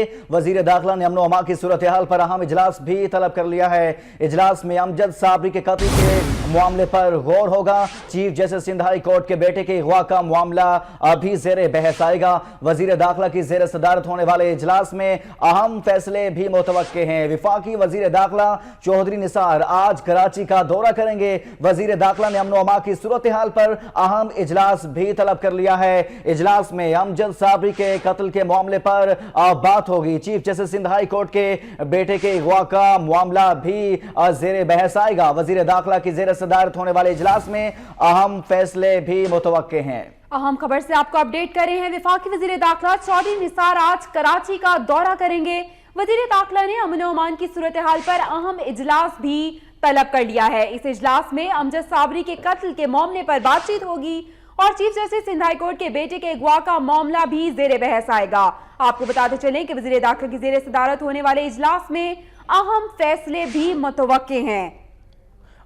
वजीर दाखिला ने अमन अमा की सूरत हाल पर अहम इजलास भी तलब कर लिया है। इजलास में अमजद साबरी के कत्ल के मामले पर गौर होगा। Chief justice Sindh High Court के बेटे के अगवा का मामला अभी जेर बहस आएगा। वजीर दाखिला की जेर सदारत होने वाले इजलास में अहम फैसले भी मुतवक्के हैं। विफाकी वजीर दाखिला चौधरी निसार आज कराची का दौरा करेंगे। वजीर दाखिला ने अमन अमा की सूरत हाल पर अहम इजलास भी तलब कर लिया है। इजलास में अमजद साबरी के कत्ल के मामले पर बात होगी। Chief justice Sindh High Court के बेटे के अगवा का मामला भी जेर बहस आएगा। वजीर दाखिला की जेर सदारत होने वाले इजलास में अहम फैसले भी मुतवक्के हैं। अहम खबर से आपको अपडेट कर रहे हैं। वफाकी वजीर दाखिला चौधरी निसार आज कराची का दौरा करेंगे। वजीर दाखिला ने अमन अमान की सूरत हाल पर अहम इजलास भी तलब कर लिया है। इस इजलास में अमजद साबरी के कत्ल के मामले पर बातचीत होगी और chief justice Sindh High Court के बेटे के अगवा का मामला भी जेर बहस आएगा। आपको बताते चलें कि वजीर दाखिला की जेर सदारत होने वाले इजलास में अहम फैसले भी मुतवक्के हैं।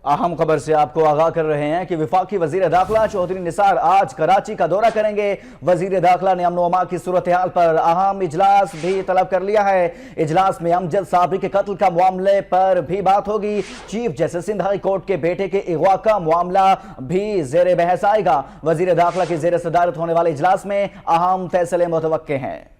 अहम खबर से आपको आगाह कर रहे हैं कि विफाकी वजीर दाखिला चौधरी निसार आज कराची का दौरा करेंगे। वजीर दाखिला ने अमन अमा की सूरत हाल पर अहम इजलास भी तलब कर लिया है। इजलास में अमजद साबरी के कत्ल का मामले पर भी बात होगी। Chief justice Sindh High Court के बेटे के अगवा का मामला भी जेर बहस आएगा। वजीर दाखिला की जेर सदारत होने वाले इजलास में अहम फैसले मुतवक्के हैं।